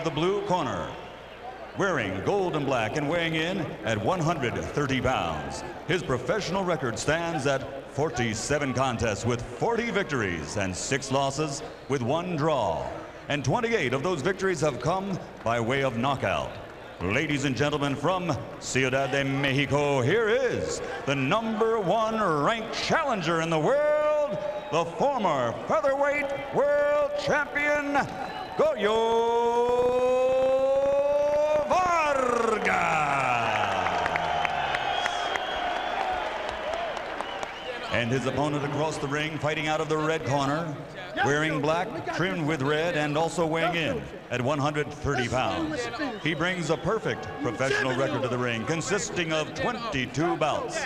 the blue corner. Wearing gold and black and weighing in at 130 pounds, his professional record stands at 47 contests with 40 victories and 6 losses with 1 draw. And 28 of those victories have come by way of knockout. Ladies and gentlemen, from Ciudad de Mexico, here is the #1 ranked challenger in the world, the former featherweight world champion, Goyo Vargas. And his opponent across the ring, fighting out of the red corner, wearing black, trimmed with red, and also weighing in at 130 pounds. He brings a perfect professional record to the ring, consisting of 22 bouts,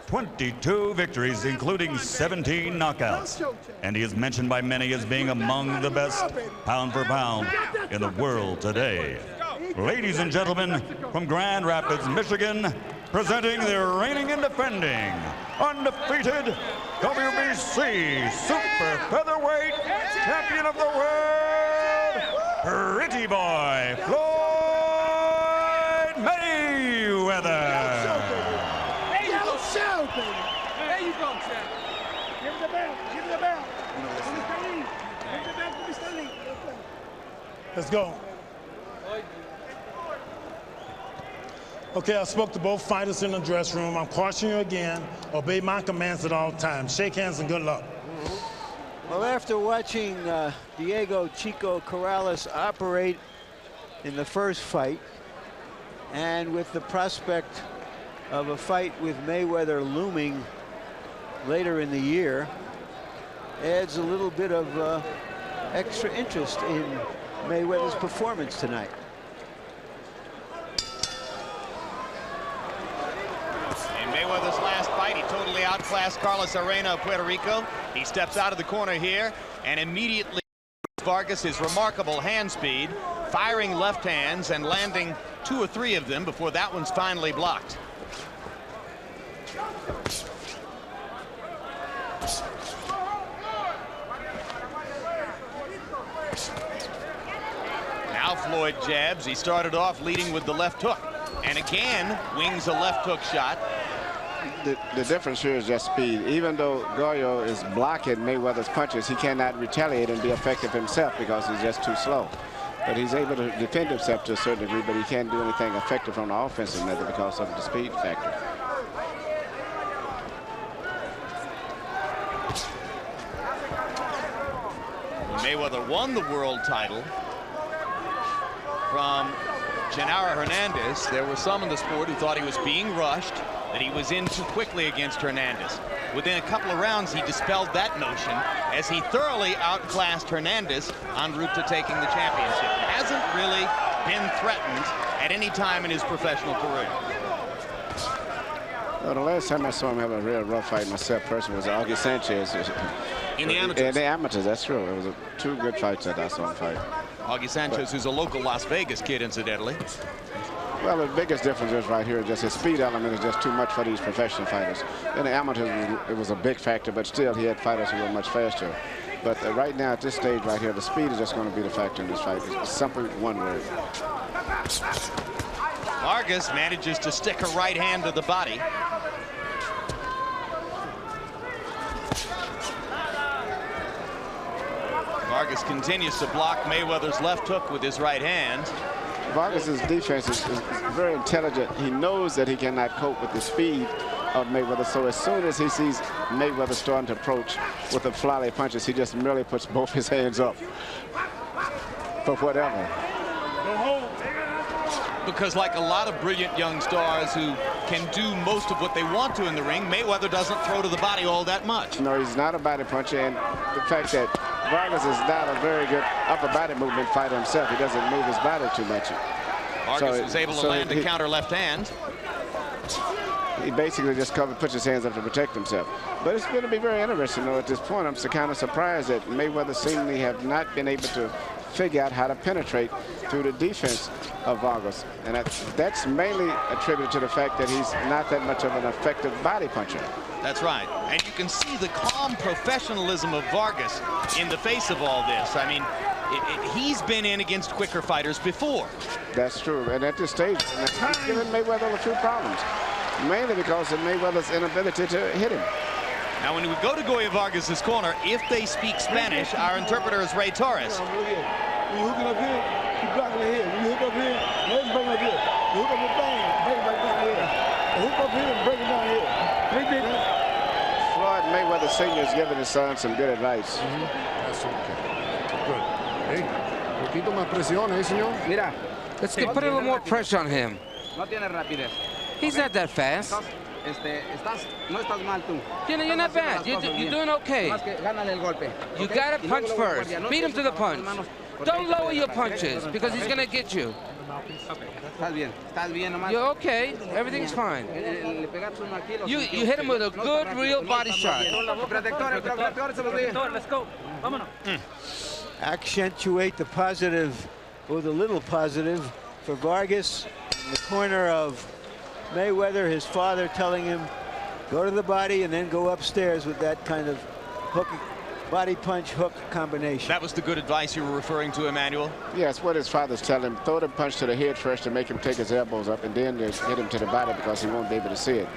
22 victories, including 17 knockouts. And he is mentioned by many as being among the best pound for pound in the world today. Ladies and gentlemen, from Grand Rapids, Michigan, presenting the reigning and defending undefeated WBC Super Featherweight Champion of the world, Pretty Boy Floyd Mayweather. There you go, show, baby. There you go, champ. Give him the belt. Give him the belt. Let's go. Okay, I spoke to both fighters in the dressing room. I'm cautioning you again. Obey my commands at all times. Shake hands and good luck. Well, after watching Diego Chico Corrales operate in the first fight, and with the prospect of a fight with Mayweather looming later in the year, adds a little bit of extra interest in Mayweather's performance tonight. Mayweather's last fight, he totally outclassed Carlos Arena of Puerto Rico. He steps out of the corner here and immediately Vargas his remarkable hand speed, firing left hands and landing 2 or 3 of them before that one's finally blocked. Now Floyd jabs. He started off leading with the left hook and again wings a left hook shot. The difference here is just speed. Even though Goyo is blocking Mayweather's punches, he cannot retaliate and be effective himself because he's just too slow. But he's able to defend himself to a certain degree, but he can't do anything effective on the offensive method because of the speed factor. Mayweather won the world title from Genaro Hernandez. There were some in the sport who thought he was being rushed, that he was in too quickly against Hernandez. Within a couple of rounds, he dispelled that notion as he thoroughly outclassed Hernandez en route to taking the championship. Hasn't really been threatened at any time in his professional career. Well, the last time I saw him have a real rough fight myself personally was Augie Sanchez. In the amateurs? In the amateurs, that's true. It was 2 good fights that I saw him fight. Augie Sanchez, who's a local Las Vegas kid, incidentally. Well, the biggest difference is right here, just his speed element is just too much for these professional fighters. In the amateurs, it was a big factor, but still he had fighters who were much faster. But right now, at this stage right here, the speed is just going to be the factor in this fight. It's simply one word. Vargas manages to stick a right hand to the body. Vargas continues to block Mayweather's left hook with his right hand. Vargas's defense is very intelligent. He knows that he cannot cope with the speed of Mayweather, so as soon as he sees Mayweather starting to approach with the flyleaf punches, he just merely puts both his hands up for whatever. Because like a lot of brilliant young stars who can do most of what they want to in the ring, Mayweather doesn't throw to the body all that much. No, he's not a body puncher, and the fact that Vargas is not a very good upper body movement fighter himself. He doesn't move his body too much. Vargas was able to land a counter left hand. he basically just puts his hands up to protect himself. But it's going to be very interesting, though, at this point. I'm kind of surprised that Mayweather seemingly have not been able to figure out how to penetrate through the defense of Vargas. And that's mainly attributed to the fact that he's not that much of an effective body puncher. That's right. And you can see the calm professionalism of Vargas in the face of all this. I mean, he's been in against quicker fighters before. That's true. And at this stage, he's given Mayweather a few problems, mainly because of Mayweather's inability to hit him. Now, when we go to Goyo Vargas' corner, if they speak Spanish, our interpreter is Ray Torres. When you hook it up here, you block it here. When you hook up here, let's bring it here. You hook up your bang, bring it back down here. You hook up here and break it down here. Floyd Mayweather Sr. is giving his son some good advice. That's okay. Good. Hey, un poquito más presión, señor. Mira. Let's put a little more pressure on him. No tiene rapidez. He's not that fast. No estás mal tú. You're not bad. You're doing okay. Gánale el golpe. You gotta punch first. Beat him to the punch. Don't lower your punches because he's gonna get you. Estás bien nomás. You're okay. Everything's fine. You hit him with a good, real body shot. Let's go. Vámonos. Accentuate the positive with a little positive for Vargas in the corner of Mayweather, his father telling him go to the body and then go upstairs with that kind of hook, body punch hook combination. That was the good advice you were referring to, Emmanuel? Yes, what his father's telling him, throw the punch to the head first to make him take his elbows up and then just hit him to the body because he won't be able to see it.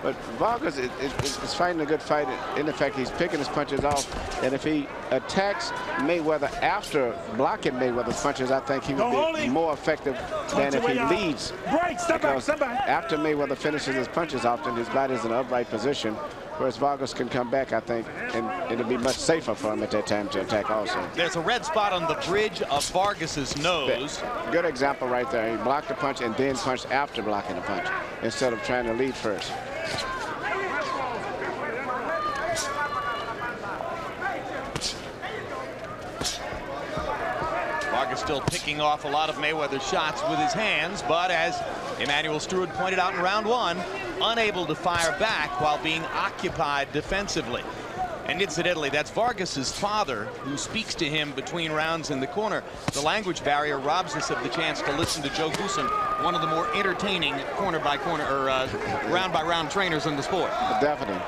But Vargas is fighting a good fight in the fact he's picking his punches off. And if he attacks Mayweather after blocking Mayweather's punches, I think he would be more effective than if he leads. Because after Mayweather finishes his punches, often his body's in an upright position, whereas Vargas can come back, I think, and it'll be much safer for him at that time to attack also. There's a red spot on the bridge of Vargas's nose. Good example right there. He blocked the punch and then punched after blocking the punch instead of trying to lead first. Vargas still picking off a lot of Mayweather's shots with his hands, but as Emmanuel Stewart pointed out in round one, unable to fire back while being occupied defensively. And incidentally, that's Vargas's father who speaks to him between rounds in the corner. The language barrier robs us of the chance to listen to Joe Goosen, one of the more entertaining corner by corner or round by round trainers in the sport. Definitely.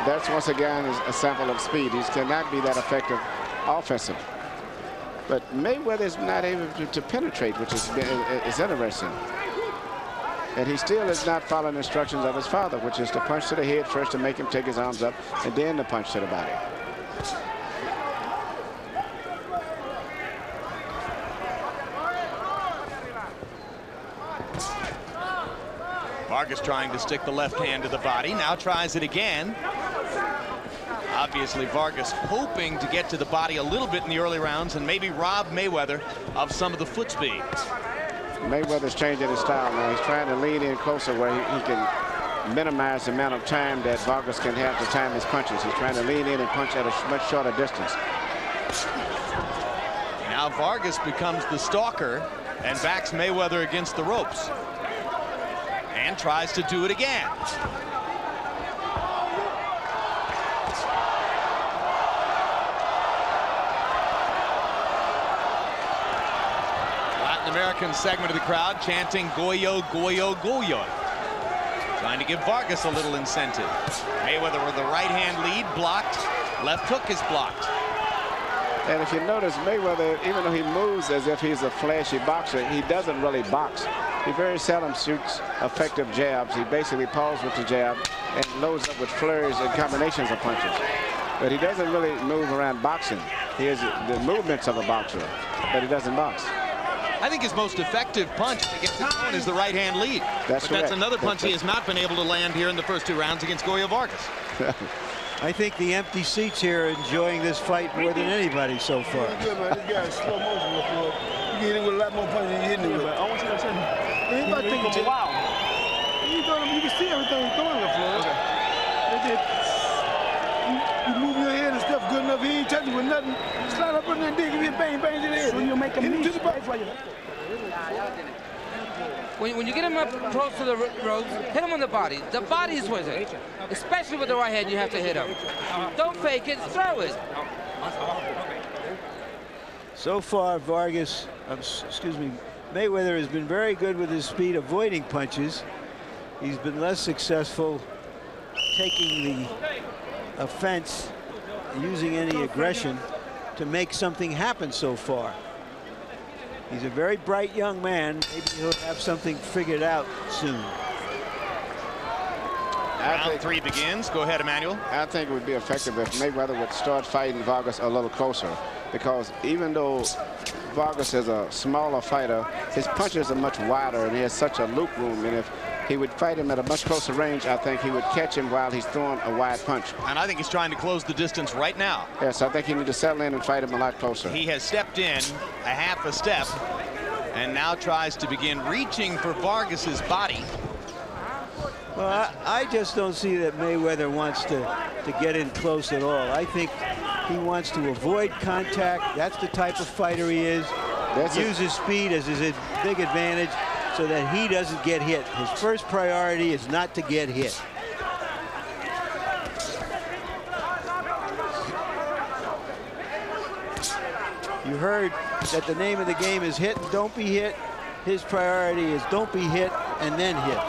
That's once again a sample of speed. He cannot be that effective offensive. But Mayweather is not able to penetrate, which is interesting. And he still is not following instructions of his father, which is to punch to the head first to make him take his arms up, and then the punch to the body. Vargas trying to stick the left hand to the body, now tries it again. Obviously, Vargas hoping to get to the body a little bit in the early rounds and maybe rob Mayweather of some of the foot speed. Mayweather's changing his style now. He's trying to lean in closer where he can minimize the amount of time that Vargas can have to time his punches. He's trying to lean in and punch at a much shorter distance. Now Vargas becomes the stalker and backs Mayweather against the ropes. And tries to do it again. American segment of the crowd chanting Goyo, Goyo, Goyo. Trying to give Vargas a little incentive. Mayweather with the right hand lead blocked. Left hook is blocked. And if you notice, Mayweather, even though he moves as if he's a flashy boxer, he doesn't really box. He very seldom shoots effective jabs. He basically pauses with the jab and loads up with flurries and combinations of punches. But he doesn't really move around boxing. He has the movements of a boxer, but he doesn't box. I think his most effective punch against the opponent is the right-hand lead. That's another punch he has not been able to land here in the first two rounds against Goyo Vargas. I think the empty seats here are enjoying this fight more than anybody so far. Good, man. This guy's slow motion. You can hit him with a lot more punches than you hit him with. I want you to tell me. Anybody think it's wow. You can see everything he's throwing the floor. You move your head and stuff good enough. He ain't touching with nothing. Slide up in there and dig him, bang, bang to the head. So you make him to the body. When you get him up close to the ropes, hit him on the body. The body is what's it. Especially with the right hand, you have to hit him. Don't fake it, throw it. So far, Mayweather has been very good with his speed, avoiding punches. He's been less successful taking the offense, using any aggression to make something happen so far. He's a very bright young man. Maybe he'll have something figured out soon. Round 3 begins. Go ahead, Emmanuel. I think it would be effective if Mayweather would start fighting Vargas a little closer, because even though Vargas is a smaller fighter, his punches are much wider and he has such a loop room, and if he would fight him at a much closer range, I think he would catch him while he's throwing a wide punch. And I think he's trying to close the distance right now. Yes, I think he needs to settle in and fight him a lot closer. He has stepped in a half a step and now tries to begin reaching for Vargas's body. Well, I just don't see that Mayweather wants to get in close at all. I think he wants to avoid contact. That's the type of fighter he is. Use his speed as his big advantage so that he doesn't get hit. His first priority is not to get hit. You heard that the name of the game is hit and don't be hit. His priority is don't be hit and then hit.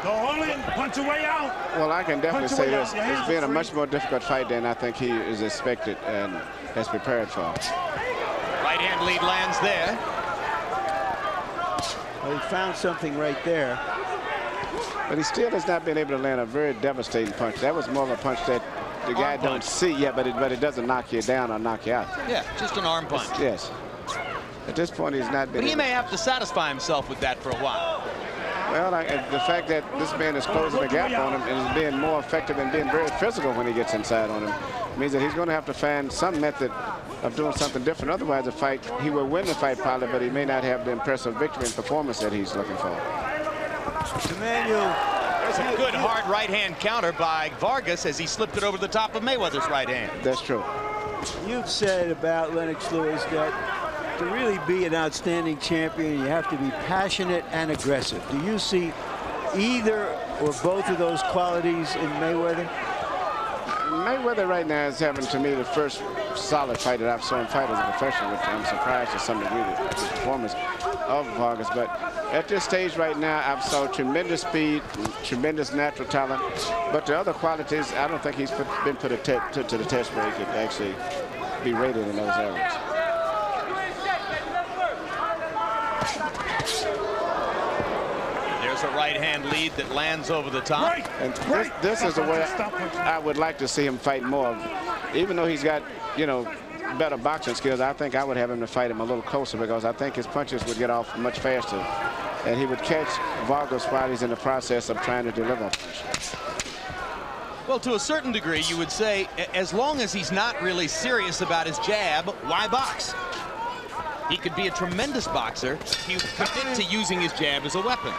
Go all in, punch your way out. Well, I can definitely say this. It's been a much more difficult fight than I think he is expected and has prepared for. Right hand lead lands there. Well, he found something right there. But he still has not been able to land a very devastating punch. That was more of a punch that the guy don't see yet, but it doesn't knock you down or knock you out. Yeah, just an arm punch. Yes. At this point, he's not been. But he may have to satisfy himself with that for a while. Well, the fact that this man is closing the gap on him and is being more effective and being very physical when he gets inside on him means that he's going to have to find some method of doing something different. Otherwise, the fight, he will win the fight probably, but he may not have the impressive victory and performance that he's looking for. Emmanuel. There's a good hard right hand counter by Vargas as he slipped it over the top of Mayweather's right hand. That's true. You've said about Lennox Lewis that to really be an outstanding champion, you have to be passionate and aggressive. Do you see either or both of those qualities in Mayweather? Mayweather right now is having, to me, the first solid fight that I've seen him fight as a professional, which I'm surprised to some degree at the performance of Vargas. But at this stage right now, I've saw tremendous speed, tremendous natural talent. But the other qualities, I don't think he's been put to the test where he could actually be rated in those areas. There's a right hand lead that lands over the top. And this is the way I would like to see him fight more. Even though he's got, better boxing skills, I think I would have him to fight him a little closer, because I think his punches would get off much faster. And he would catch Vargas while he's in the process of trying to deliver. Well, to a certain degree, you would say, as long as he's not really serious about his jab, why box? He could be a tremendous boxer if he commit to using his jab as a weapon.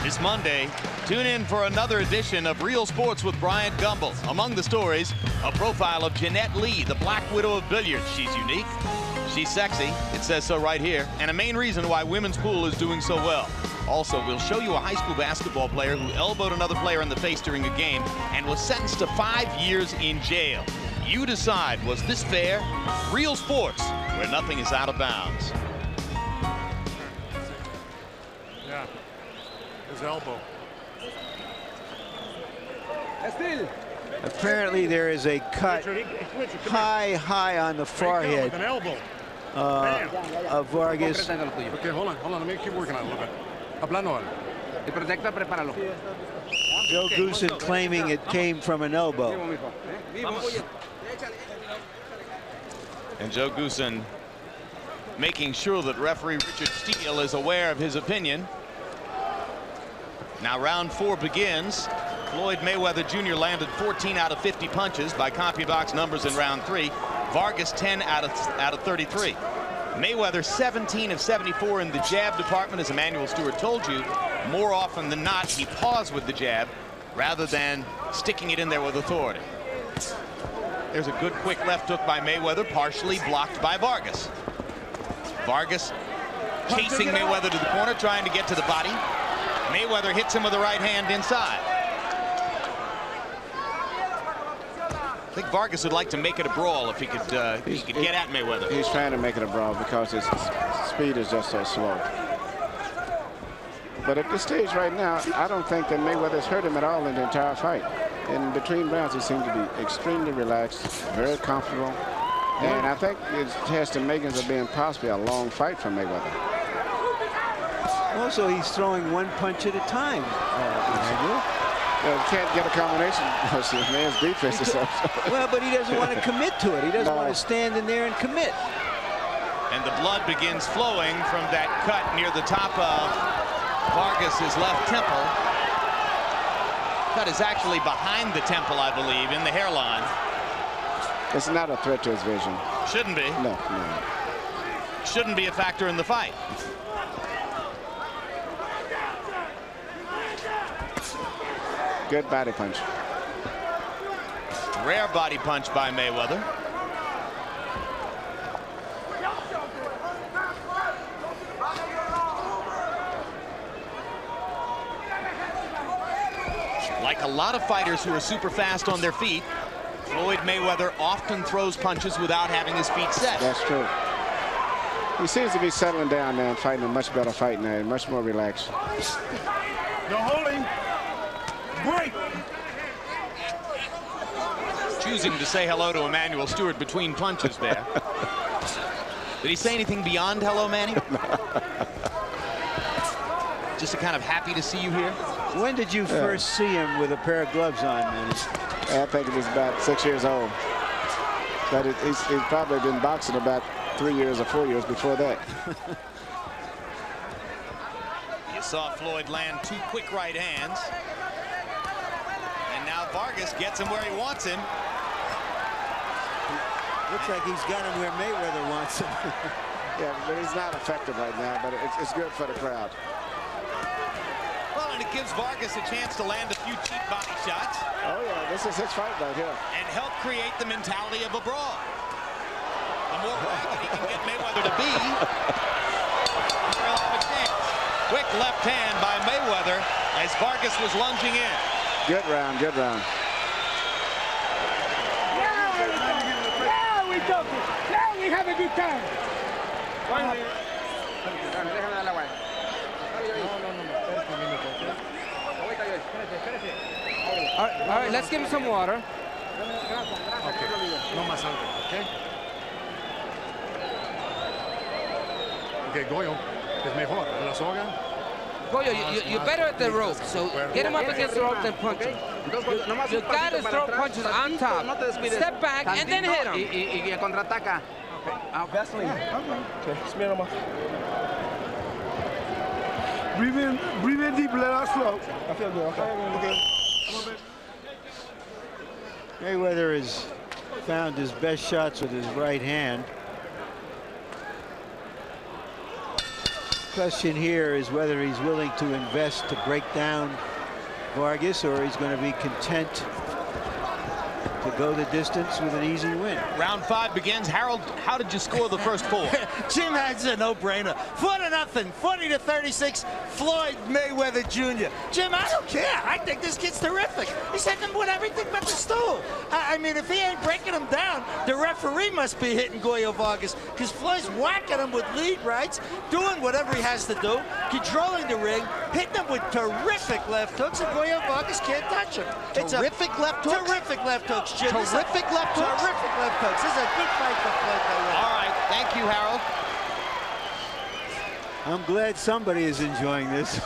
This Monday, tune in for another edition of Real Sports with Brian Gumbel. Among the stories, a profile of Jeanette Lee, the Black Widow of billiards. She's unique, she's sexy, it says so right here, and a main reason why women's pool is doing so well. Also, we'll show you a high school basketball player who elbowed another player in the face during a game and was sentenced to 5 years in jail. You decide, was this fair? Real Sports, where nothing is out of bounds. Yeah, his elbow. Apparently there is a cut high on the forehead of Vargas. Okay, hold on. Let me keep working on it a little bit. Hablando. Joe Goosen claiming it came from an elbow. And Joe Goosen making sure that referee Richard Steele is aware of his opinion. Now round 4 begins. Floyd Mayweather Jr. landed 14 out of 50 punches by CompuBox numbers in round 3. Vargas 10 out of 33. Mayweather 17 of 74 in the jab department. As Emmanuel Stewart told you, more often than not he paused with the jab rather than sticking it in there with authority. There's a good quick left hook by Mayweather, partially blocked by Vargas. Vargas chasing Mayweather to the corner, trying to get to the body. Mayweather hits him with the right hand inside. I think Vargas would like to make it a brawl if he could get at Mayweather. He's trying to make it a brawl because his speed is just so slow. But at this stage right now, I don't think that Mayweather's hurt him at all in the entire fight. In between rounds, he seemed to be extremely relaxed, very comfortable. And I think it has the makings of being possibly a long fight for Mayweather. Also, he's throwing one punch at a time. Can't get a combination because the man's defense is so. Well, but he doesn't want to commit to it. He doesn't want to stand in there and commit. And the blood begins flowing from that cut near the top of Vargas's left temple. Cut is actually behind the temple, I believe, in the hairline. It's not a threat to his vision. Shouldn't be. No, no. Shouldn't be a factor in the fight. Good body punch. Rare body punch by Mayweather. Like a lot of fighters who are super fast on their feet, Floyd Mayweather often throws punches without having his feet set. That's true. He seems to be settling down now and fighting a much better fight now, much more relaxed. No holding. Break. Choosing to say hello to Emmanuel Stewart between punches there. Did he say anything beyond hello, Manny? Just a kind of happy to see you here. When did you first see him with a pair of gloves on, Manny? I think it was about 6 years old. But he's probably been boxing about 3 years or 4 years before that. You saw Floyd land 2 quick right hands. And now Vargas gets him where he wants him. Looks like he's got him where Mayweather wants him. Yeah, but he's not effective right now, but it's good for the crowd. Well, and it gives Vargas a chance to land a few cheap body shots. Oh, yeah, this is his fight right here. And help create the mentality of a brawl. The more ragged he can get Mayweather to be, the more he'll have a chance. Quick left hand by Mayweather as Vargas was lunging in. Good round, good round. Now we talking. Now we have a good time. All right, let's give him some water. Okay. No más algo, okay? Okay, Goyo, es mejor. La soga. Goyo, you're better at the rope, so get him up against the rope and punch him. You gotta throw punches on top. Step back and then hit him. Y contraataca. Vaseline. Okay, smear them off. Breathe in deep, let out slow. I feel good, okay. Mayweather has found his best shots with his right hand. Question here is whether he's willing to invest to break down Vargas, or he's going to be content to go the distance with an easy win. Round 5 begins. Harold, how did you score the first 4? Jim, that's a no-brainer. 4-0, 40-36, Floyd Mayweather Jr. Jim, I don't care. I think this kid's terrific. He's hitting him with everything but the stool. I mean, if he ain't breaking him down, the referee must be hitting Goyo Vargas, because Floyd's whacking him with lead rights, doing whatever he has to do, controlling the ring, hitting him with terrific left hooks, and Goyo Vargas can't touch him. Terrific left hooks? Terrific left hooks, Jim. Terrific left hooks? Terrific left hooks. This is a good fight for Floyd Mayweather. All right, thank you, Harold. I'm glad somebody is enjoying this.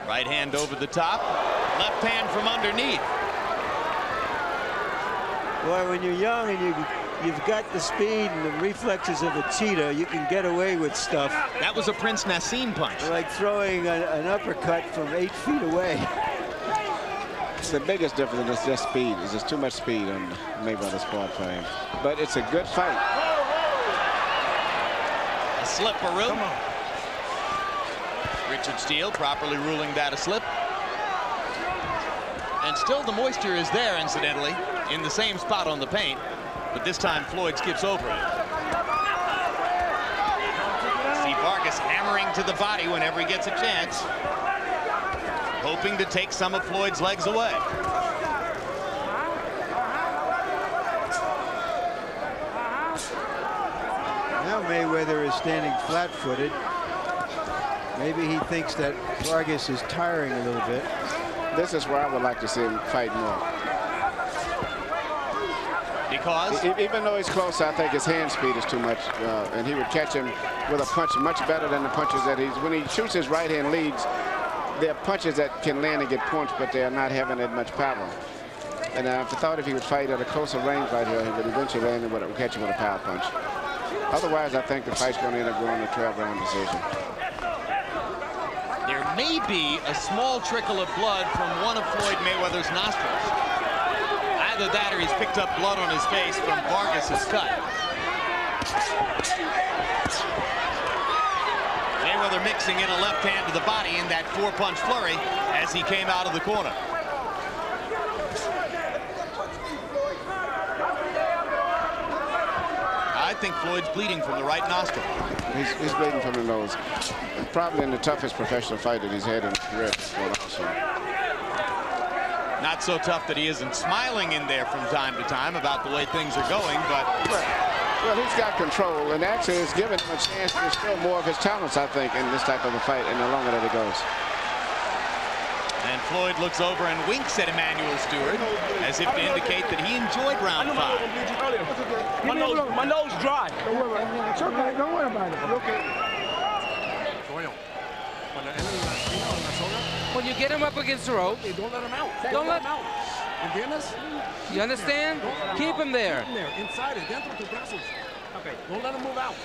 Right hand over the top, left hand from underneath. Boy, when you're young and you've got the speed and the reflexes of a cheetah, you can get away with stuff. That was a Prince Nassim punch. Like throwing an uppercut from 8 feet away. The biggest difference is just speed. There's just too much speed on Mayweather's part for him. But it's a good fight. A slip-a-roo. Richard Steele properly ruling that a slip. And still the moisture is there, incidentally, in the same spot on the paint. But this time Floyd skips over it. Vargas hammering to the body whenever he gets a chance, hoping to take some of Floyd's legs away. Now Mayweather is standing flat-footed. Maybe he thinks that Vargas is tiring a little bit. This is where I would like to see him fight more. Because? Even though he's close, I think his hand speed is too much, and he would catch him with a punch much better than the punches that he's. When he shoots his right hand leads, there are punches that can land and get punched, but they are not having that much power. And I thought if he would fight at a closer range right here, he would eventually land and would catch him with a power punch. Otherwise, I think the fight's going to end up going to 12-round decision. There may be a small trickle of blood from one of Floyd Mayweather's nostrils. Either that or he's picked up blood on his face from Vargas's cut. Mayweather mixing in a left hand to the body in that 4-punch flurry as he came out of the corner. I think Floyd's bleeding from the right nostril. He's bleeding from the nose. Probably in the toughest professional fight that he's had in his career. Not so tough that he isn't smiling in there from time to time about the way things are going, but... Well, he's got control, and actually it's given him a chance to show more of his talents, I think, in this type of a fight, and the longer that it goes. And Floyd looks over and winks at Emmanuel Stewart, as if to indicate that he enjoyed round 5. My nose dry. Don't worry about it. It's okay. Don't worry about it. Okay. When you get him up against the rope, don't let him out. Don't let him out. You understand? Keep him there. Inside it, dentro tus brazos. Okay. Don't let him move out.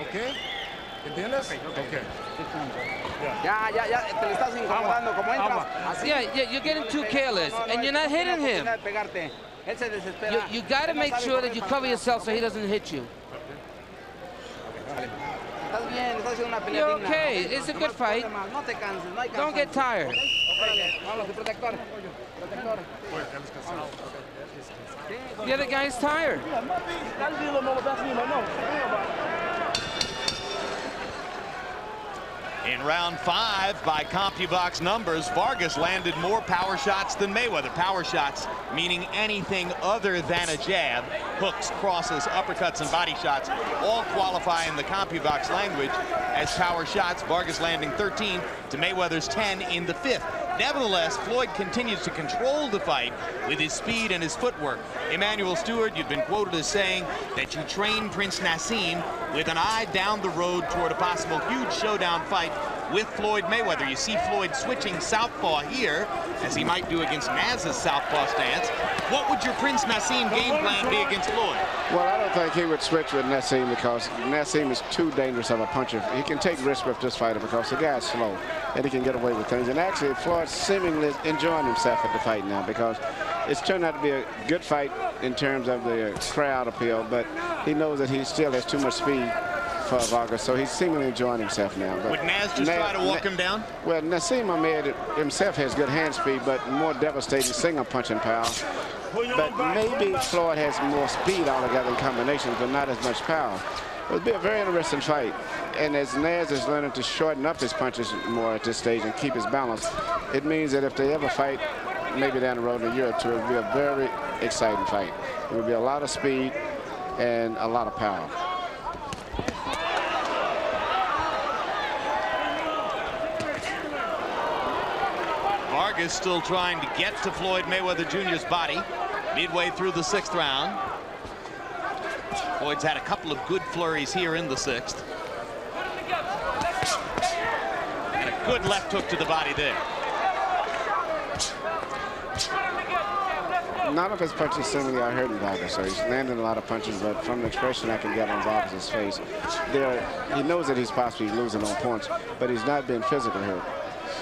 Okay. ¿Entiendes? Okay. Ya, te le estás incomodando. Como entras. Yeah, you're getting too careless, and you're not hitting him. You got to make sure that you cover yourself so he doesn't hit you. You're okay. It's a good fight. Don't get tired. The other guy's tired. In round 5, by CompuBox numbers, Vargas landed more power shots than Mayweather. Power shots meaning anything other than a jab. Hooks, crosses, uppercuts, and body shots all qualify in the CompuBox language as power shots. Vargas landing 13 to Mayweather's 10 in the 5th. Nevertheless, Floyd continues to control the fight with his speed and his footwork. Emmanuel Stewart, you've been quoted as saying that you train Prince Nassim with an eye down the road toward a possible huge showdown fight with Floyd Mayweather. You see Floyd switching southpaw here, as he might do against Naz's southpaw stance. What would your Prince Nassim game plan be against Floyd? Well, I don't think he would switch with Nassim because Nassim is too dangerous of a puncher. He can take risks with this fighter because the guy's slow and he can get away with things. And actually, Floyd's seemingly enjoying himself at the fight now because it's turned out to be a good fight in terms of the crowd appeal, but he knows that he still has too much speed for Vargas, so he's seemingly enjoying himself now. But would Naz just try to walk him down? Well, Nassim Ahmed himself has good hand speed, but more devastating single punching power. But maybe Floyd has more speed altogether in combinations, but not as much power. It'll be a very interesting fight. And as Naz is learning to shorten up his punches more at this stage and keep his balance, it means that if they ever fight, maybe down the road in a year or two, it'll be a very exciting fight. It will be a lot of speed and a lot of power. Vargas still trying to get to Floyd Mayweather Jr.'s body midway through the 6th round. Floyd's had a couple of good flurries here in the 6th. And a good left hook to the body there. None of his punches seemingly are hurting Vargas, so he's landing a lot of punches, but from the expression I can get on Vargas' face, he knows that he's possibly losing on points, but he's not being physically hurt.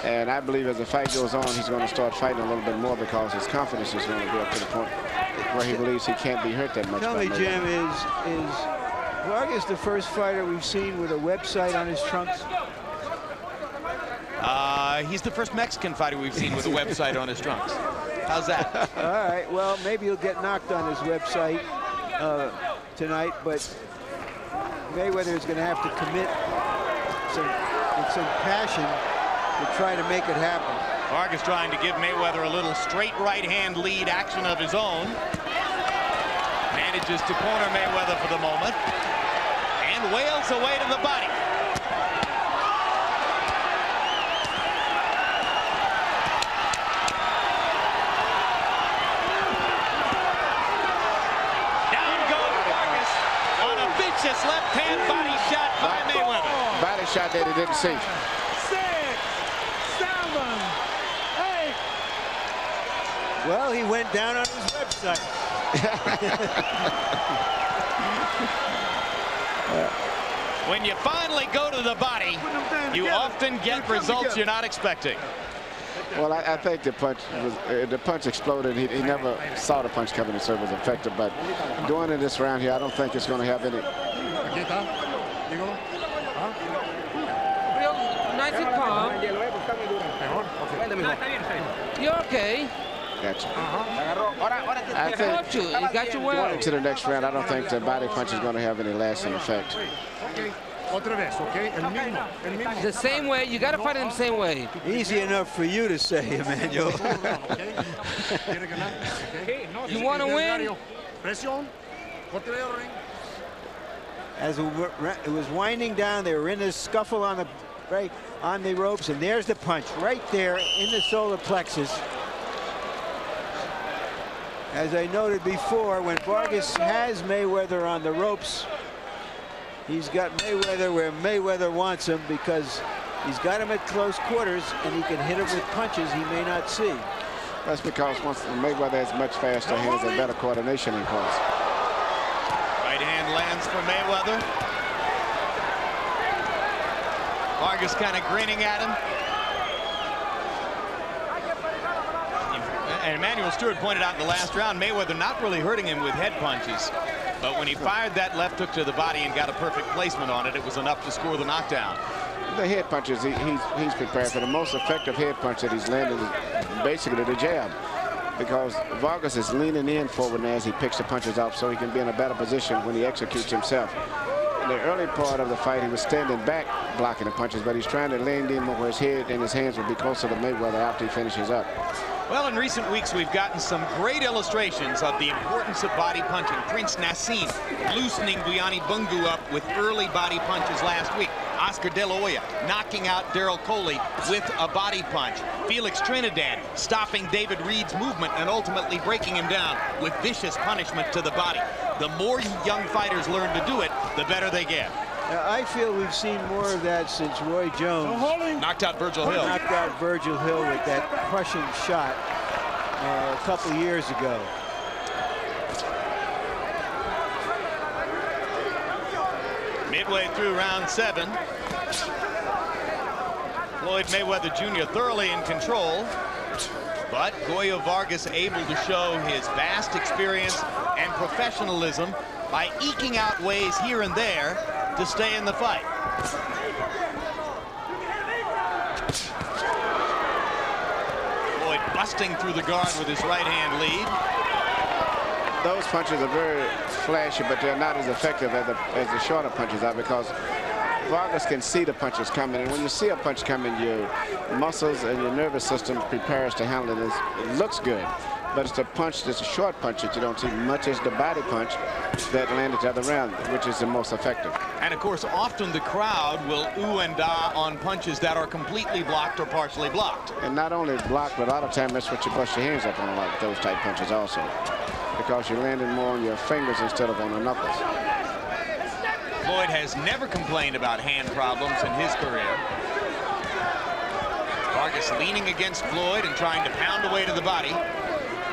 And I believe as the fight goes on, he's going to start fighting a little bit more because his confidence is going to go up to the point where he believes he can't be hurt that much. Tell me, Jim, is Vargas the first fighter we've seen with a website on his trunks? He's the first Mexican fighter we've seen with a website on his trunks. How's that? All right, well, maybe he'll get knocked on his website tonight, but Mayweather is going to have to commit some passion to try to make it happen. Vargas trying to give Mayweather a little straight right-hand lead action of his own. Manages to corner Mayweather for the moment and wails away to the body. Down goes Vargas on a vicious left-hand body shot by Mayweather. Body shot that he didn't see. 6, 7, 8. Well, he went down on his website. When you finally go to the body, you often get results you're not expecting. Well, I think the punch exploded. He never saw the punch coming to serve as effective, but doing it this round here, I don't think it's going to have any. Real nice and calm. You're okay. Gotcha. I think you got your well. Going to the next round, I don't think the body punch is going to have any lasting effect. The same way, you got to fight him the same way. Easy enough for you to say, Emmanuel. You want to win? As it was winding down, they were in this scuffle on the ropes, and there's the punch right there in the solar plexus. As I noted before, when Vargas has Mayweather on the ropes, he's got Mayweather where Mayweather wants him, because he's got him at close quarters and he can hit him with punches he may not see. That's because once Mayweather has much faster hands and better coordination in close. Right hand lands for Mayweather. Vargas kind of grinning at him. And Emmanuel Stewart pointed out in the last round, Mayweather not really hurting him with head punches. But when he fired that left hook to the body and got a perfect placement on it, it was enough to score the knockdown. The head punches, he's prepared for. The most effective head punch that he's landed is basically the jab, because Vargas is leaning in forward now as he picks the punches off, so he can be in a better position when he executes himself. In the early part of the fight, he was standing back blocking the punches, but he's trying to lean in more where his head and his hands will be closer to Mayweather after he finishes up. Well, in recent weeks, we've gotten some great illustrations of the importance of body punching. Prince Nassim loosening Buyani Bungu up with early body punches last week. Oscar De La Hoya knocking out Daryl Coley with a body punch. Felix Trinidad stopping David Reed's movement and ultimately breaking him down with vicious punishment to the body. The more young fighters learn to do it, the better they get. I feel we've seen more of that since Roy Jones knocked out Virgil Hill. Knocked out Virgil Hill with that crushing shot a couple years ago. Midway through round 7, Floyd Mayweather Jr. thoroughly in control, but Goyo Vargas able to show his vast experience and professionalism by eking out ways here and there to stay in the fight. Floyd busting through the guard with his right-hand lead. Those punches are very flashy, but they're not as effective as the shorter punches are, because Vargas can see the punches coming, and when you see a punch coming, your muscles and your nervous system prepares to handle it. It looks good, but it's the punch, it's a short punch that you don't see much as the body punch that landed the other round, which is the most effective. And of course, often the crowd will ooh and ah on punches that are completely blocked or partially blocked. And not only blocked, but a lot of time that's what you bust your hands up on, like those type punches also, because you're landing more on your fingers instead of on the knuckles. Floyd has never complained about hand problems in his career. Vargas leaning against Floyd and trying to pound away to the body,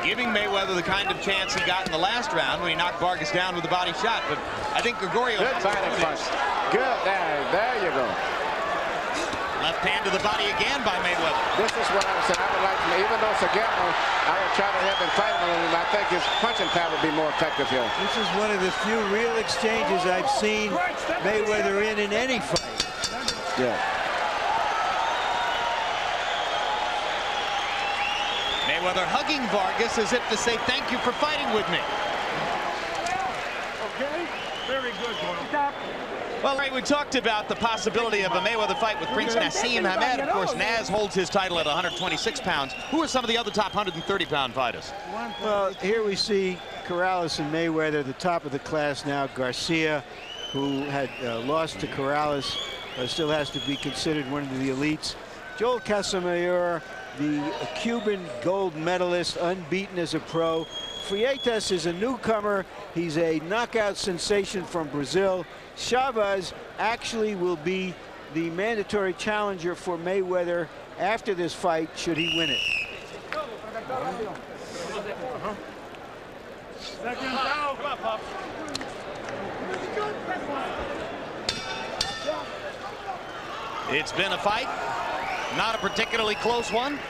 giving Mayweather the kind of chance he got in the last round when he knocked Vargas down with a body shot. But I think Gregorio... Good body punch. Good. There you go. Left hand to the body again by Mayweather. This is what I was saying. I would like to, even though it's a gamble, I would try to have him fight him, and I think his punching power would be more effective here. This is one of the few real exchanges I've seen Mayweather in any fight. Yeah. Mayweather hugging Vargas as if to say, thank you for fighting with me. Okay, very good, Goyo. Well, we talked about the possibility of a Mayweather fight with Prince Nassim Hamed. Of course, Naz holds his title at 126 pounds. Who are some of the other top 130-pound fighters? Well, here we see Corrales and Mayweather, the top of the class now. Garcia, who had lost to Corrales, still has to be considered one of the elites. Joel Casamayor, the Cuban gold medalist, unbeaten as a pro. Freitas is a newcomer. He's a knockout sensation from Brazil. Chavez actually will be the mandatory challenger for Mayweather after this fight, should he win it. It's been a fight, not a particularly close one.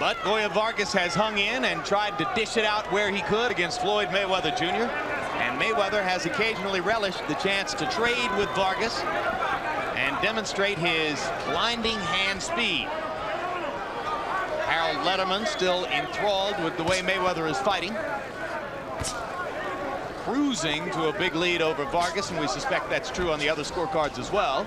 But Goyo Vargas has hung in and tried to dish it out where he could against Floyd Mayweather Jr. And Mayweather has occasionally relished the chance to trade with Vargas and demonstrate his blinding hand speed. Harold Letterman still enthralled with the way Mayweather is fighting. Cruising to a big lead over Vargas, and we suspect that's true on the other scorecards as well.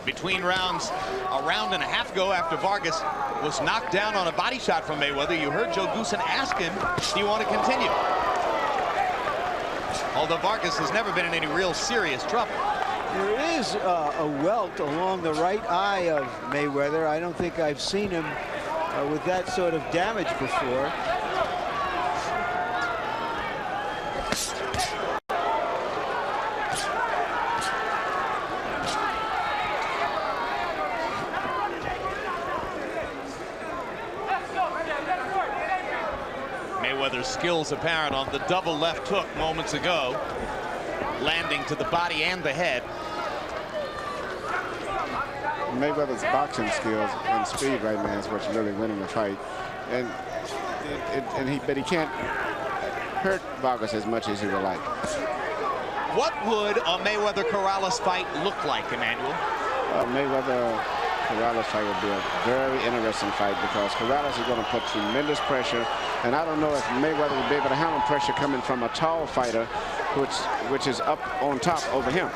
Between rounds, a round and a half ago, after Vargas was knocked down on a body shot from Mayweather, you heard Joe Goosen ask him, do you want to continue? Although Vargas has never been in any real serious trouble. There is a welt along the right eye of Mayweather. I don't think I've seen him with that sort of damage before. Mayweather's skills apparent on the double left hook moments ago, landing to the body and the head. Mayweather's boxing skills and speed right now is what's really winning the fight, but he can't hurt Vargas as much as he would like. What would a Mayweather-Corrales fight look like, Emmanuel? Mayweather-Corrales fight would be a very interesting fight because Corrales is going to put tremendous pressure, and I don't know if Mayweather would be able to handle pressure coming from a tall fighter, which is up on top over him.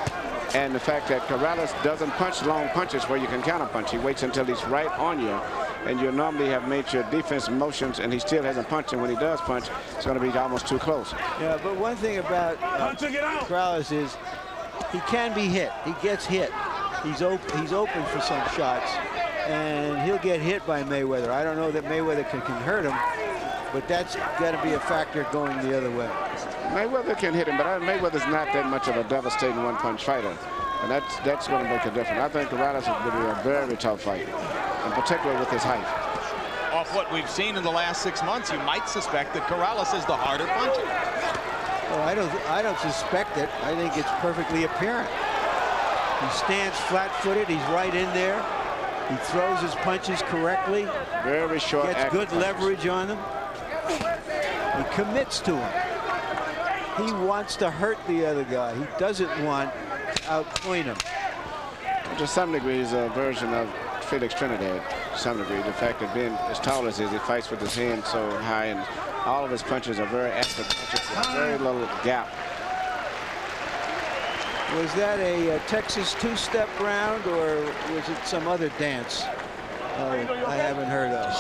And the fact that Corrales doesn't punch long punches where you can counterpunch. He waits until he's right on you, and you normally have made your defensive motions, and he still hasn't punched, and when he does punch, it's going to be almost too close. Yeah, but one thing about Corrales is he can be hit. He gets hit. He's open for some shots, and he'll get hit by Mayweather. I don't know that Mayweather can hurt him, but that's got to be a factor going the other way. Mayweather can hit him, but Mayweather's not that much of a devastating one-punch fighter, and that's going to make a difference. I think Corrales will be a very tough fight, in particular with his height. Off what we've seen in the last 6 months, you might suspect that Corrales is the harder puncher. Oh, I don't suspect it. I think it's perfectly apparent. He stands flat-footed. He's right in there. He throws his punches correctly. Very short. Gets good leverage on them. He commits to him. He wants to hurt the other guy. He doesn't want to outpoint him. To some degree, he's a version of Felix Trinidad. To some degree, the fact that being as tall as he is, he fights with his hand so high, and all of his punches are very accurate punches with very little gap. Was that a Texas two-step round, or was it some other dance I haven't heard of?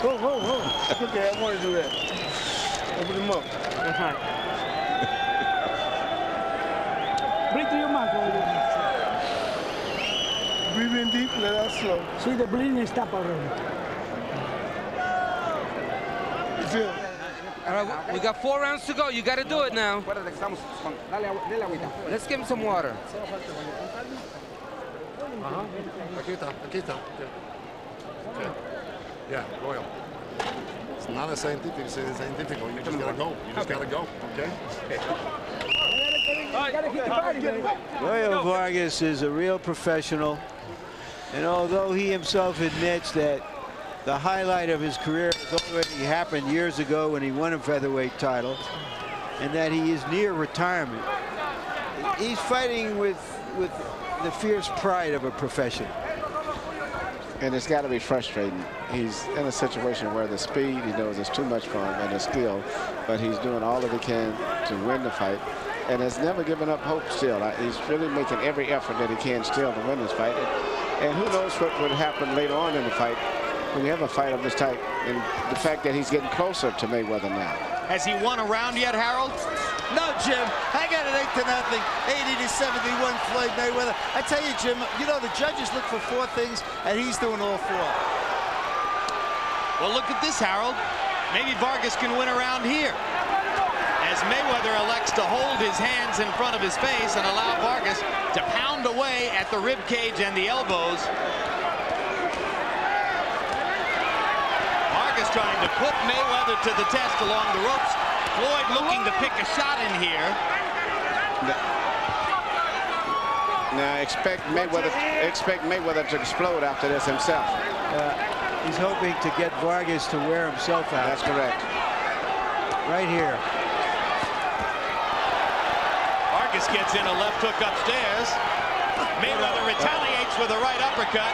Whoa. Okay, I want to do that. Open him up. That's fine. Breathe through your mouth. Breathe in deep, let out slow. See, the bleeding stop already. You feel? All right, we got 4 rounds to go. You got to do it now. Let's give him some water. Aquí está. Okay. Yeah, Goyo. It's not a scientific. You just gotta go. Okay. Goyo Vargas is a real professional, and although he himself admits that the highlight of his career has already happened years ago when he won a featherweight title, and that he is near retirement, he's fighting with the fierce pride of a profession. And it's got to be frustrating. He's in a situation where the speed, he knows it's too much for him, and the skill, but he's doing all that he can to win the fight, and has never given up hope still. He's really making every effort that he can still to win this fight. And who knows what would happen later on in the fight when you have a fight of this type, and the fact that he's getting closer to Mayweather now. Has he won a round yet, Harold? No, Jim. I got it 8-0, 80-71, Floyd Mayweather. I tell you, Jim, you know, the judges look for 4 things, and he's doing all 4. Well, look at this, Harold. Maybe Vargas can win around here, as Mayweather elects to hold his hands in front of his face and allow Vargas to pound away at the rib cage and the elbows. Vargas trying to put Mayweather to the test along the ropes. Floyd looking to pick a shot in here. Now expect Mayweather to explode after this himself. He's hoping to get Vargas to wear himself out. That's correct. Right here. Vargas gets in a left hook upstairs. Mayweather retaliates with a right uppercut.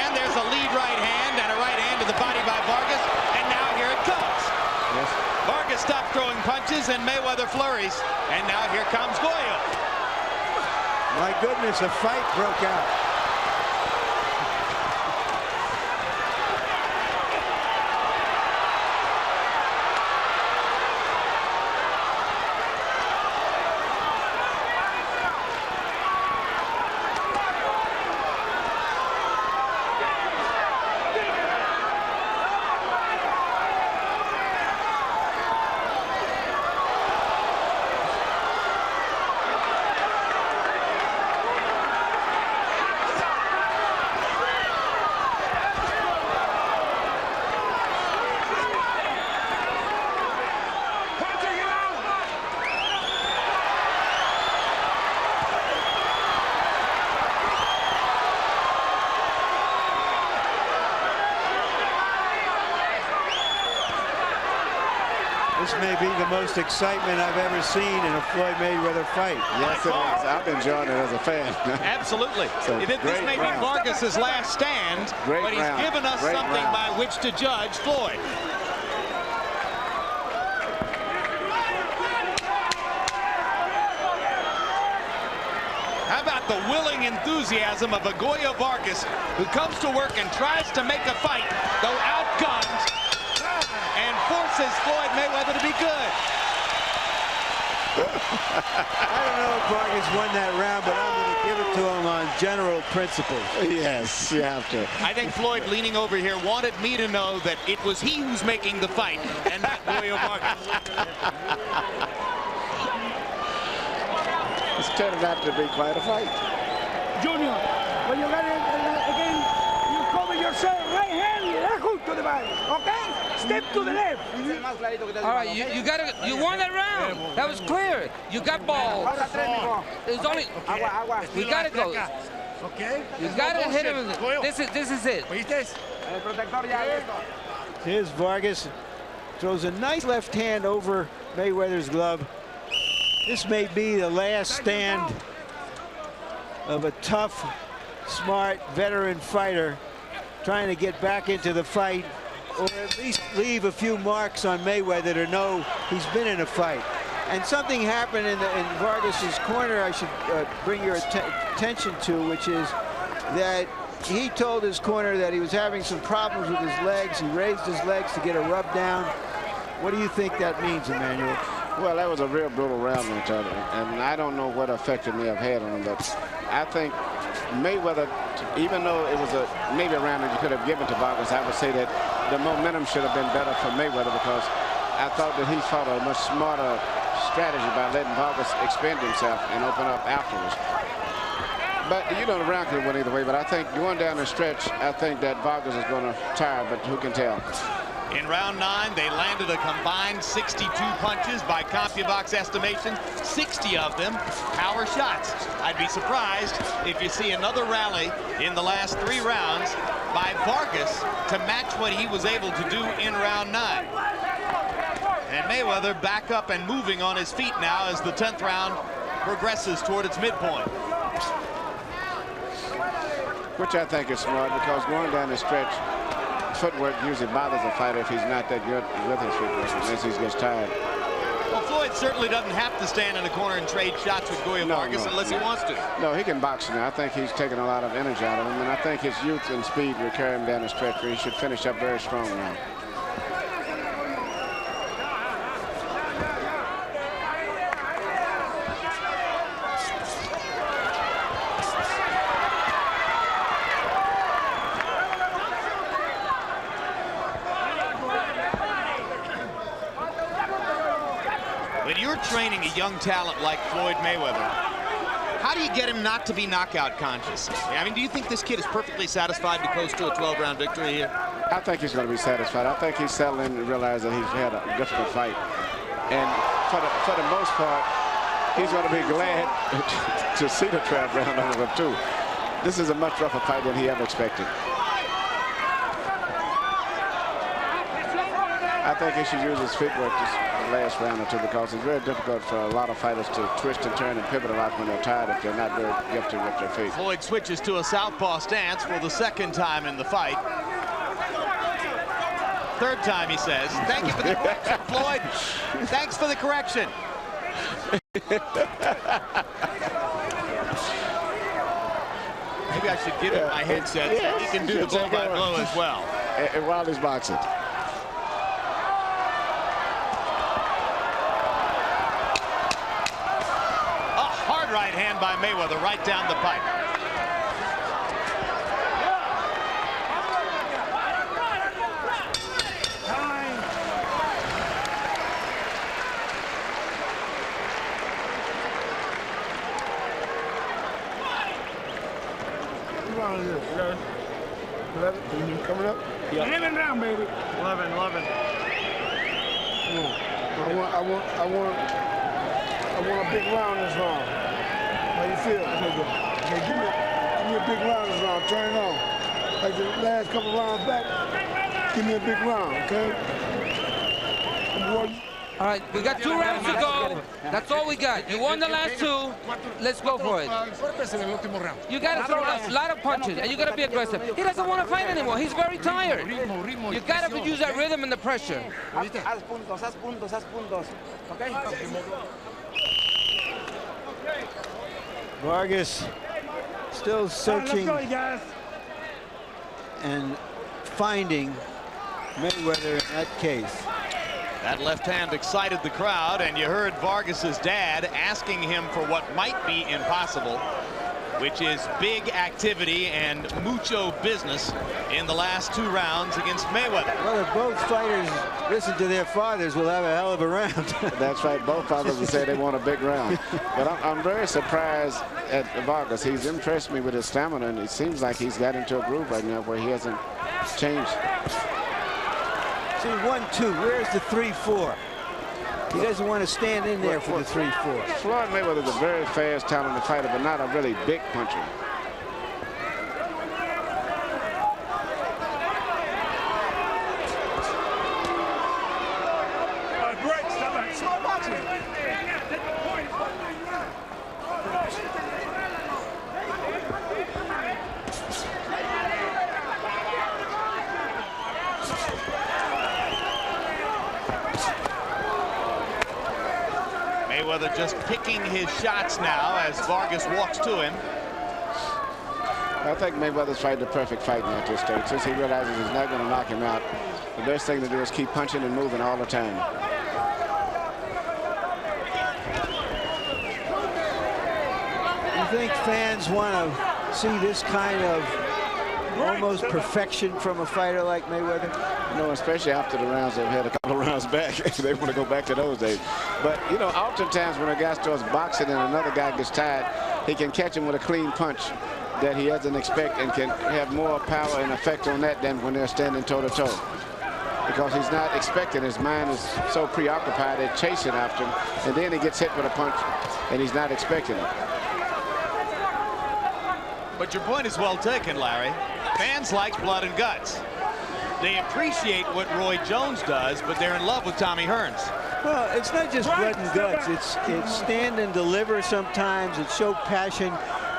And there's a lead right hand and a right hand to the body by Vargas. And now here it comes. Yes. Vargas stopped throwing punches and Mayweather flurries. And now here comes Goyo. My goodness, a fight broke out. This may be the most excitement I've ever seen in a Floyd Mayweather fight. Yes, it is. I've been enjoying it as a fan. Absolutely. So This may be Vargas's last stand, but he's given us something by which to judge Floyd. How about the willing enthusiasm of a Goyo Vargas who comes to work and tries to make a fight, though outgunned, and forces Floyd Mayweather to be good. I don't know if Vargas won that round, but I'm going to give it to him on general principles. Yes, you have to. I think Floyd, leaning over here, wanted me to know that it was he who's making the fight and not Goyo Vargas. It's turning out to be quite a fight. Junior, when you got it again, you cover yourself, right hand, left hook to the body, okay? Step to the left. All right, you won that round. That was clear. You got balls. There's only, we gotta go. Okay. You gotta hit him. This is it. Here's Vargas, throws a nice left hand over Mayweather's glove. This may be the last stand of a tough, smart, veteran fighter trying to get back into the fight, or at least leave a few marks on Mayweather to know he's been in a fight. And something happened in Vargas's corner I should bring your attention to, which is that he told his corner that he was having some problems with his legs. He raised his legs to get a rub down. What do you think that means, Emmanuel? Well, that was a real brutal round, and I don't know what effect it may have had on him, but I think Mayweather, even though it was maybe a round that you could have given to Vargas, I would say that the momentum should have been better for Mayweather, because I thought that he fought a much smarter strategy by letting Vargas expend himself and open up afterwards. But you know, the round could have went either way, but I think going down the stretch, I think that Vargas is going to tire, but who can tell? In round 9, they landed a combined 62 punches by CompuBox estimation, 60 of them power shots. I'd be surprised if you see another rally in the last 3 rounds by Vargas to match what he was able to do in round 9. And Mayweather back up and moving on his feet now as the 10th round progresses toward its midpoint. Which I think is smart, because going down the stretch, footwork usually bothers a fighter if he's not that good with his footwork, unless he gets tired. Well, Floyd certainly doesn't have to stand in the corner and trade shots with Goyo Vargas unless he wants to. No, he can box now. I think he's taken a lot of energy out of him, and I think his youth and speed will carry him down the stretch where he should finish up very strong now. When you're training a young talent like Floyd Mayweather, how do you get him not to be knockout conscious? I mean, do you think this kid is perfectly satisfied to coast to a 12-round victory here? I think he's going to be satisfied. I think he's settled in and realized that he's had a difficult fight. And for the most part, he's going to be glad to see the 12th round over him, too. This is a much rougher fight than he ever expected. I think he should use his footwork this last round or two, because it's very difficult for a lot of fighters to twist and turn and pivot a lot when they're tired if they're not very gifted with their feet. Floyd switches to a southpaw stance for the second time in the fight. Third time, he says. Thank you for the correction, Floyd. Thanks for the correction. Maybe I should give him my headset so he can do the blow-by-blow as well. And while he's boxing. Right hand by Mayweather right down the pipe. Coming up? Yeah. 11 round, baby. 11. I want a big round this round. How you feel? Okay, give me a big round this round. Turn it on. Like the last couple rounds back, give me a big round, okay? All right, we got 2 rounds to go. That's all we got. You won the last 2. Let's go for it. You got to throw a lot of punches, and you got to be aggressive. He doesn't want to fight anymore. He's very tired. You got to use that rhythm and the pressure. Haz puntos. Okay? Vargas still searching and finding Mayweather in that case. That left hand excited the crowd, and you heard Vargas's dad asking him for what might be impossible, which is big activity and mucho business in the last 2 rounds against Mayweather. Well, if both fighters listen to their fathers, we'll have a hell of a round. That's right. Both fathers will say they want a big round. But I'm very surprised at Vargas. He's impressed me with his stamina, and it seems like he's got into a groove right now where he hasn't changed. See, 1-2. Where's the 3-4? He doesn't want to stand in there for the 3-4. Floyd Mayweather is a very fast, talented fighter, but not a really big puncher. Mayweather just picking his shots now as Vargas walks to him. I think Mayweather's fighting the perfect fight now at this stage. Since he realizes he's not going to knock him out, the best thing to do is keep punching and moving all the time. You think fans want to see this kind of almost perfection from a fighter like Mayweather? No, especially after the rounds they've had a couple of rounds back. They want to go back to those days. But, you know, oftentimes when a guy starts boxing and another guy gets tired, he can catch him with a clean punch that he doesn't expect and can have more power and effect on that than when they're standing toe-to-toe. Because he's not expecting. His mind is so preoccupied at chasing after him, and then he gets hit with a punch, and he's not expecting it. But your point is well taken, Larry. Fans like blood and guts. They appreciate what Roy Jones does, but they're in love with Tommy Hearns. Well, it's not just blood and guts. It's stand and deliver sometimes. It's show passion.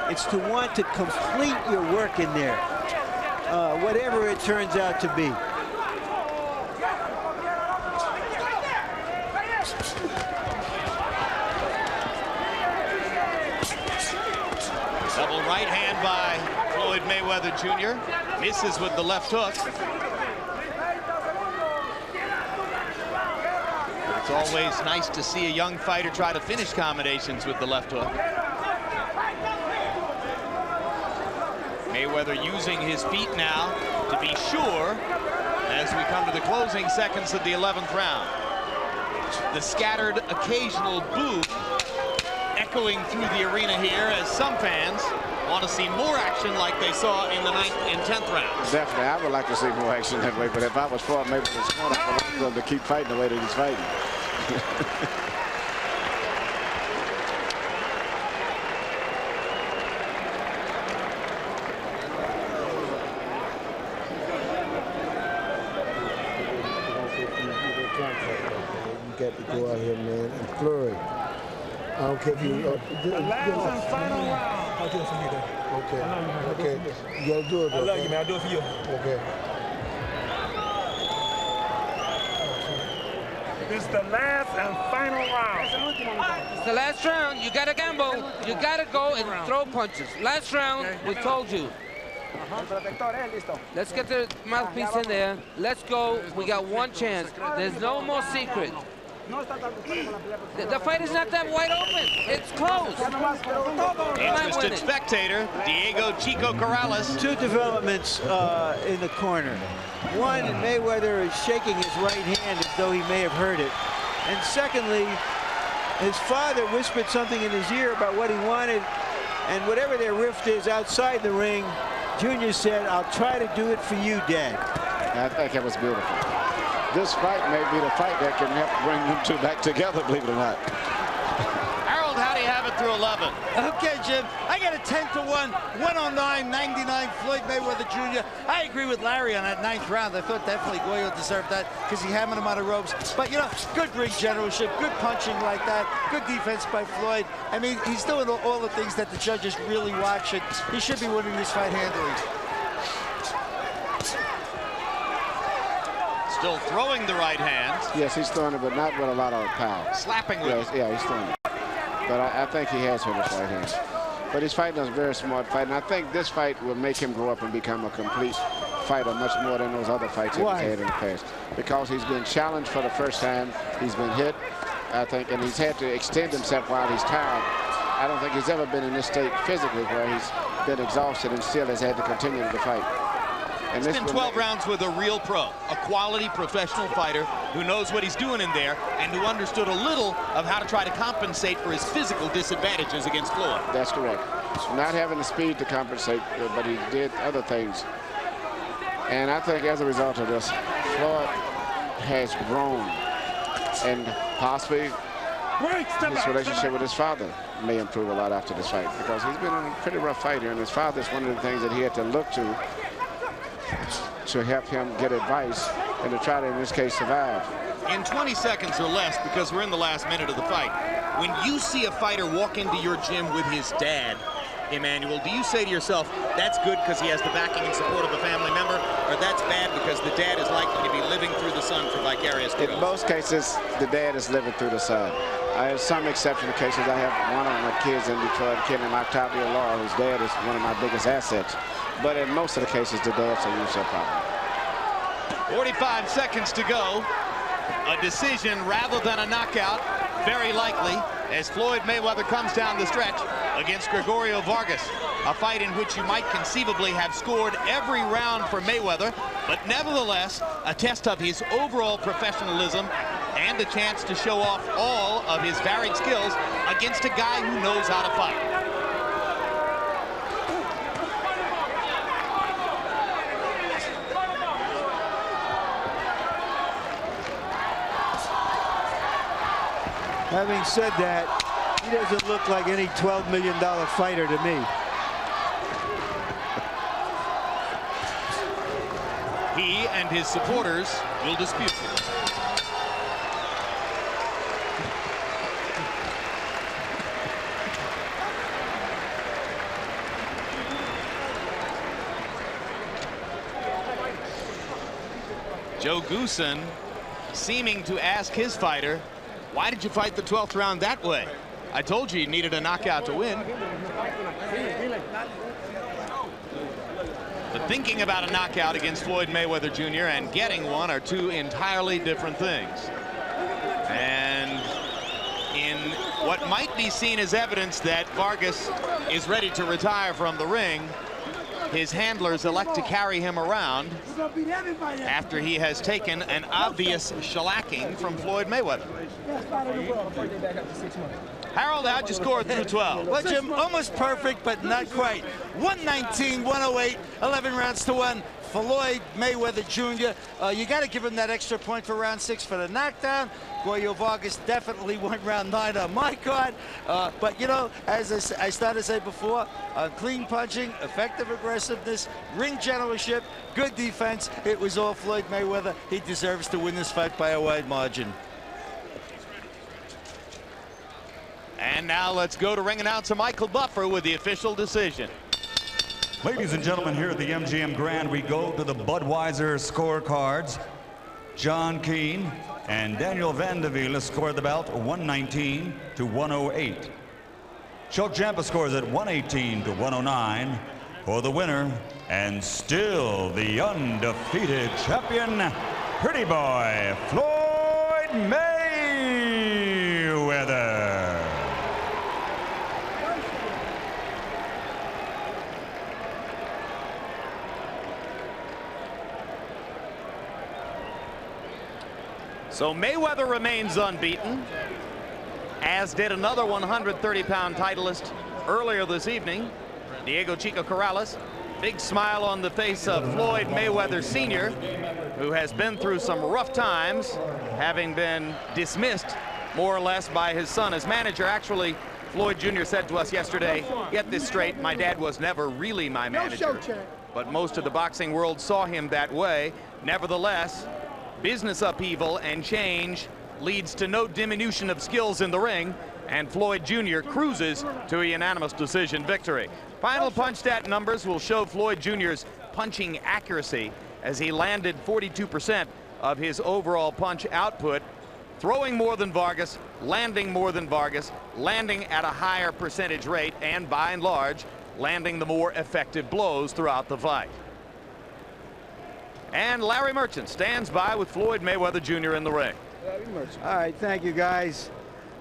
It's to want to complete your work in there, whatever it turns out to be. Double right hand by Floyd Mayweather Jr. Misses with the left hook. But it's always nice to see a young fighter try to finish combinations with the left hook. Mayweather using his feet now to be sure as we come to the closing seconds of the 11th round. The scattered occasional boo echoing through the arena here as some fans want to see more action like they saw in the 9th and 10th rounds. Definitely, I would like to see more action that way, but if I was Floyd Mayweather's corner, I would like them to keep fighting the way that he's fighting. You got to go out here, man, and flurry. I don't care if you... the last and final round. I'll do it for you, then. Okay. Okay. You got to do it, though. I love you, man. I'll do it for you. Okay. This is the last and final round. It's the last round. You got to gamble. You got to go and throw punches. Last round, we told you. Let's get the mouthpiece in there. Let's go. We got one chance. There's no more secret. The fight is not that wide open. It's close. Interested spectator, Diego Chico Corrales. Two developments in the corner. One, Mayweather is shaking his right hand as though he may have heard it. And secondly, his father whispered something in his ear about what he wanted. And whatever their rift is outside the ring, Junior said, "I'll try to do it for you, Dad." I think it was beautiful. This fight may be the fight that can help bring them two back together, believe it or not. Harold, how do you have it through 11? Okay, Jim, I got a 10-1, 109-99 Floyd Mayweather Jr. I agree with Larry on that 9th round. I thought definitely Goyo deserved that because he hammered him out of ropes. But, you know, good ring generalship, good punching like that, good defense by Floyd. I mean, he's doing all the things that the judges really watch, and he should be winning this fight handily. Still throwing the right hand. Yes, he's throwing it, but not with a lot of power. Slapping with it. Yeah, he's throwing it. But I think he has hit his right hand. But he's fighting a very smart fight, and I think this fight will make him grow up and become a complete fighter much more than those other fights he's had in the past. Because he's been challenged for the first time. He's been hit, I think, and he's had to extend himself while he's tired. I don't think he's ever been in this state physically where he's been exhausted and still has had to continue to fight. And it's been 12 rounds with a real pro, a quality professional fighter who knows what he's doing in there and who understood a little of how to try to compensate for his physical disadvantages against Floyd. That's correct. Not having the speed to compensate, but he did other things. And I think as a result of this, Floyd has grown, and possibly his relationship with his father may improve a lot after this fight, because he's been a pretty rough fighter, and his father is one of the things that he had to look to help him get advice and to try to, in this case, survive. In 20 seconds or less, because we're in the last minute of the fight, when you see a fighter walk into your gym with his dad, Emmanuel, do you say to yourself, that's good because he has the backing and support of a family member, or that's bad because the dad is likely to be living through the sun for vicarious growth? In most cases, the dad is living through the sun. I have some exceptional cases. I have one of my kids in Detroit, a kid named Octavio Law, whose dad is one of my biggest assets. But in most of the cases, the dad's a usual problem. 45 seconds to go. A decision rather than a knockout, very likely, as Floyd Mayweather comes down the stretch against Gregorio Vargas. A fight in which you might conceivably have scored every round for Mayweather, but nevertheless, a test of his overall professionalism and a chance to show off all of his varied skills against a guy who knows how to fight. Having said that, he doesn't look like any $12 million fighter to me. He and his supporters will dispute. Joe Goosen seeming to ask his fighter, why did you fight the 12th round that way? I told you needed a knockout to win. But thinking about a knockout against Floyd Mayweather Jr. and getting one are two entirely different things. And in what might be seen as evidence that Vargas is ready to retire from the ring, his handlers elect to carry him around after he has taken an obvious shellacking from Floyd Mayweather. Harold, how'd you score through 12? Well, Jim, almost perfect, but not quite. 119, 108, 11 rounds to 1. Floyd Mayweather Jr. You got to give him that extra point for round 6 for the knockdown. Goyo Vargas definitely won round 9 on my card. But, you know, as I started to say before, clean punching, effective aggressiveness, ring generalship, good defense. It was all Floyd Mayweather. He deserves to win this fight by a wide margin. And now let's go to ring announcer Michael Buffer with the official decision. Ladies and gentlemen, here at the MGM Grand, we go to the Budweiser scorecards. John Keane and Daniel Vandeville scored the bout 119 to 108. Chuck Champa scores at 118 to 109 for the winner, and still the undefeated champion, Pretty Boy Floyd Mayweather. So Mayweather remains unbeaten, as did another 130-pound titleist earlier this evening, Diego Chico Corrales. Big smile on the face of Floyd Mayweather Sr., who has been through some rough times, having been dismissed more or less by his son as manager. Actually, Floyd Jr. said to us yesterday, get this straight, my dad was never really my manager. But most of the boxing world saw him that way. Nevertheless, business upheaval and change leads to no diminution of skills in the ring, and Floyd Jr. cruises to a unanimous decision victory. Final punch stat numbers will show Floyd Jr.'s punching accuracy as he landed 42% of his overall punch output, throwing more than Vargas, landing more than Vargas, landing at a higher percentage rate, and by and large, landing the more effective blows throughout the fight. And Larry Merchant stands by with Floyd Mayweather Jr. in the ring. All right, thank you, guys.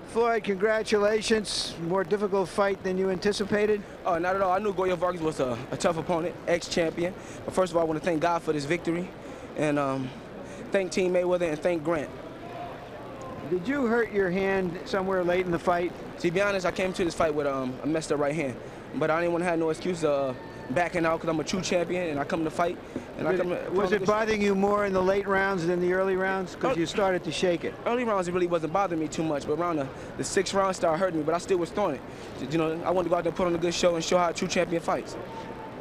Floyd, congratulations. More difficult fight than you anticipated? Oh, not at all. I knew Goyo Vargas was a tough opponent, ex-champion. But first of all, I want to thank God for this victory, and thank Team Mayweather and thank Grant. Did you hurt your hand somewhere late in the fight? To be honest, I came to this fight with a messed up right hand, but I didn't want to have no excuse backing out because I'm a true champion and I come to fight. And was it bothering you more in the late rounds than the early rounds? Because you started to shake it. Early rounds, it really wasn't bothering me too much, but around the 6th round started hurting me, but I still was throwing it. You know, I wanted to go out there and put on a good show and show how a true champion fights.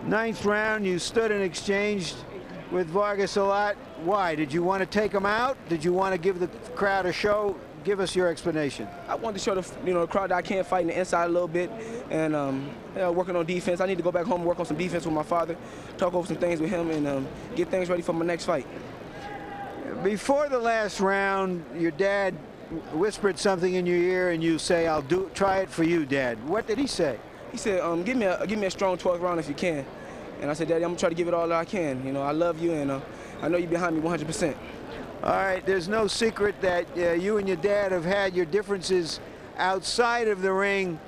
9th round, you stood and exchanged with Vargas a lot. Why? Did you want to take him out? Did you want to give the crowd a show? Give us your explanation. I wanted to show the crowd that I can fight in the inside a little bit, and working on defense. I need to go back home and work on some defense with my father, talk over some things with him, and get things ready for my next fight. Before the last round, your dad whispered something in your ear, and you say, "I'll try it for you, Dad." What did he say? He said, "Give me a strong 12th round if you can." And I said, "Daddy, I'm gonna try to give it all that I can. You know, I love you, and I know you're behind me 100%. All right, there's no secret that you and your dad have had your differences outside of the ring.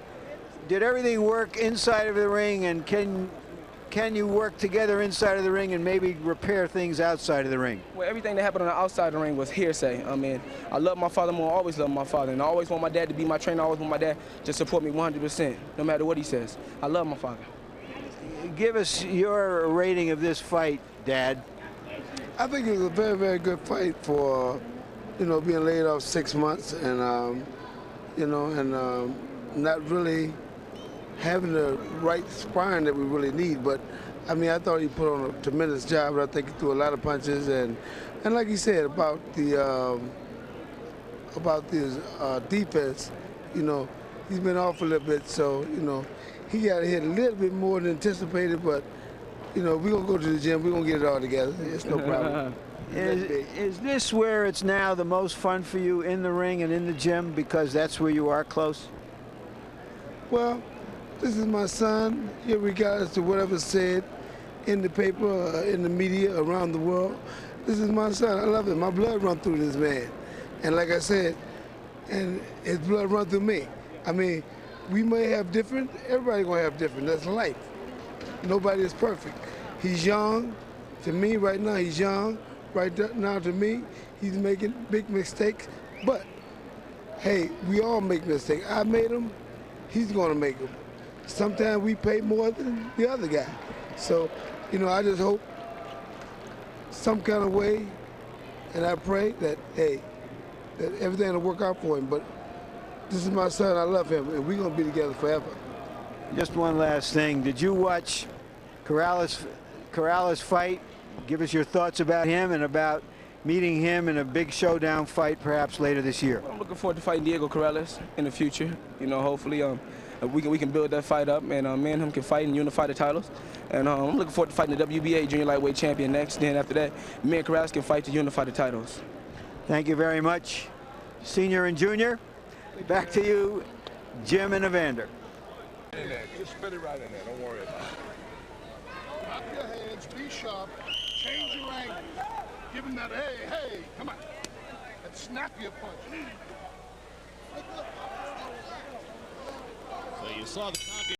Did everything work inside of the ring, and can you work together inside of the ring and maybe repair things outside of the ring? Well, everything that happened on the outside of the ring was hearsay. I mean, I love my father more, always love my father, and I always want my dad to be my trainer. I always want my dad to support me 100%, no matter what he says. I love my father. Give us your rating of this fight, Dad. I think it was a very, very good fight for, you know, being laid off 6 months and, you know, and not really having the right sparring that we really need. But, I mean, I thought he put on a tremendous job. I think he threw a lot of punches. And like he said, about the defense, you know, he's been off a little bit. So, you know, he got hit a little bit more than anticipated, but you know, we're going to go to the gym. We're going to get it all together. It's no problem. Is this where it's now the most fun for you, in the ring and in the gym, because that's where you are close? Well, this is my son, regardless of whatever's said in the paper, in the media, around the world. This is my son. I love him. My blood runs through this man. And like I said, and his blood runs through me. I mean, we may have different, everybody gonna have different. That's life. Nobody is perfect. He's young. To me, right now, he's young. Right now, to me, he's making big mistakes. But, hey, we all make mistakes. I made them. He's going to make them. Sometimes we pay more than the other guy. So, you know, I just hope some kind of way, and I pray that, hey, that everything will work out for him. But this is my son. I love him, and we're going to be together forever. Just one last thing. Did you watch Corrales fight? Give us your thoughts about him and about meeting him in a big showdown fight perhaps later this year. I'm looking forward to fighting Diego Corrales in the future. You know, hopefully we can build that fight up, and me and him can fight and unify the titles. And I'm looking forward to fighting the WBA Junior Lightweight Champion next. Then after that, me and Corrales can fight to unify the titles. Thank you very much, Senior and Junior. Back to you, Jim and Evander. Just spit it right in there. Don't worry about it. Drop your hands. Be sharp. Change your angle. Give him that, hey, come on. That snappier punch. So you saw the